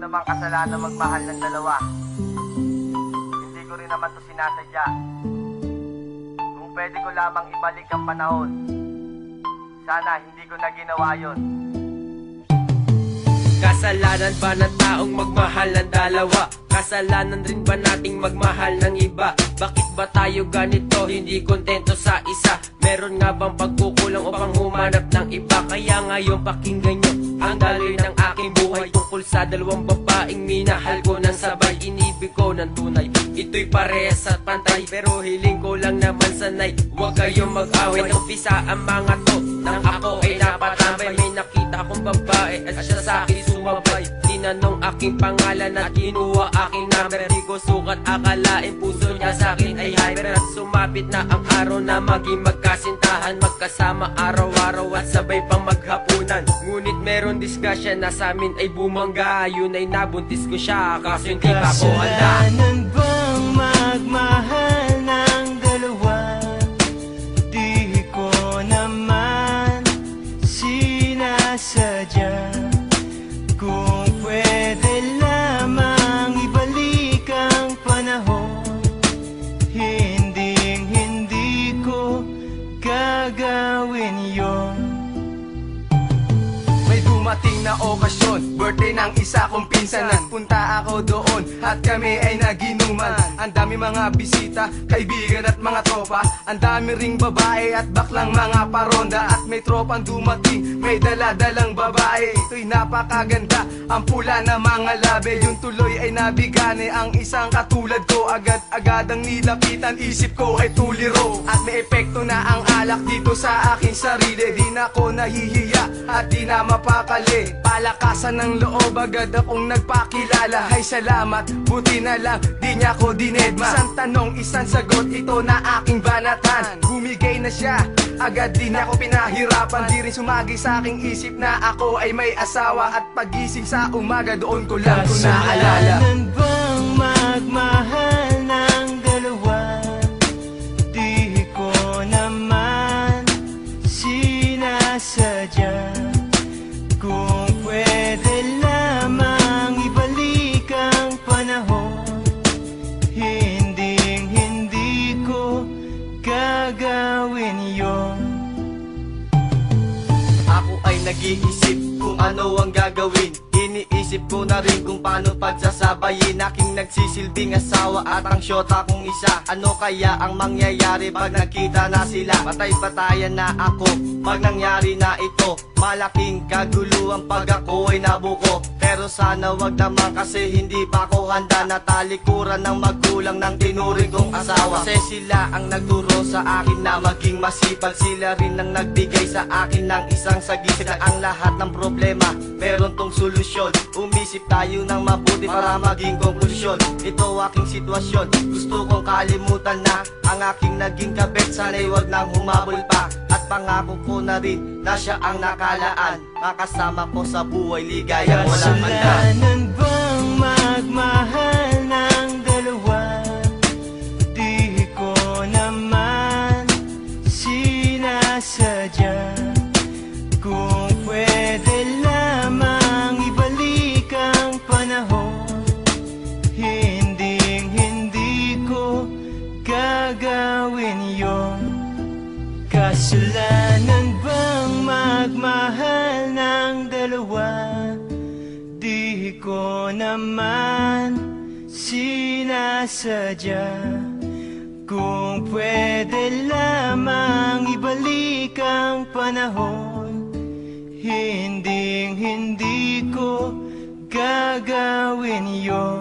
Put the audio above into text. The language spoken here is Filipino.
namang kasalanan magmahal ng dalawa. Hindi ko rin naman to sinasadya. Kung pwede ko lamang ibalik ang panahon, sana hindi ko na ginawa yun. Kasalanan ba ng taong magmahal ng dalawa? Kasalanan rin ba nating magmahal ng iba? Bakit ba tayo ganito, hindi kontento sa isa? Meron nga bang pagkukulang upang humanap ng iba? Kaya ngayon pakinggan nyo ang daloy ng aking buhay tungkol sa dalawang babaeng minahal ko ng sabay. Inibig ko ng tunay, ito'y parehas at pantay, pero hiling ko lang naman sanay huwag kayong mag-away. Umpisa ang mga to nang ako ay napatambay. May nakita akong babae at siya sa akin sumabay. Tinanong aking pangalan at kinuha aking number. Di ko sukat akalain puso niya sa akin ay hyper. At sumapit na ang araw na maging magkasintahan, magkasama araw-araw at sabay pang maghapunan. Ngunit meron diskusyon na sa amin ay bumangga. Yun ay nabuntis ko siya kaso hindi pa ko handa. Kasalanan bang magmahal ng dalawa? Di ko naman sinasadya. Kung pwede lamang ibalik ang panahon, hindi ko gagawin yon. May dumating na okasyon, birthday ng isa kong pinsan. Nagpunta ako doon at kami ay naginuman. Ang dami mga bisita, kaibigan at mga tropa. Ang dami ring babae at baklang mga paronda. At may tropang dumating, may daladalang babae. Ito'y napakaganda, ang pula na mga labi. Yung tuloy ay nabigane, ang isang katulad ko agad-agad ang nilapitan. Isip ko ay tuliro at may epekto na ang alak dito sa aking sarili. Di na ako nahihiya at di na mapakali. Palakasan ng loob, agad akong nagpakilala. Hay salamat, buti na lang di niya ako dinedma. Isang tanong, isang sagot, ito na aking banatan. Bumigay na siya, agad di na ako pinahirapan. Di rin sumagi sa aking isip na ako ay may asawa. At pagising sa umaga, doon ko lang ito naalala. Kasalanan bang magmahal ng dalawa? Di ko naman sinasadya. Kung pwede lamang ibalik ang panahon, hindi ko gagawin yon. Ako ay nag-iisip kung ano ang gagawin. Iniisip ko na rin kung paano pagsasabayin aking nagsisilbing asawa at ang syota kong isa. Ano kaya ang mangyayari pag nakita na sila? Patay-patayan na ako pag nangyari na ito. Malaking kaguluhan pag ako ay nabuko. Pero sana wag naman kasi hindi pa ako handa na talikuran ng magulang ng tinuring kong asawa. Kasi sila ang nagturo sa akin na maging masipag. Sila rin ang nagbigay sa akin ng isang sagis na ang lahat ng problema meron tong solusyon. Umisip tayo ng mabuti para maging konklusyon. Ito aking sitwasyon, gusto kong kalimutan na ang aking naging kabit. Sana'y wag nang humabol pa. At pangako ko na rin na siya ang nakalaan. Makasama ko sa buhay, ligaya walang handa. Kasalanan bang magmahal ng dalawa? Di ko naman sinasadya. Kung pwede lamang ibalik ang panahon, hindi ko gagawin yon. Kasalanan bang magmahal ng dalawa? Di ko naman sinasadya. Kung pwede lamang ibalik ang panahon, hindi ko gagawin yon.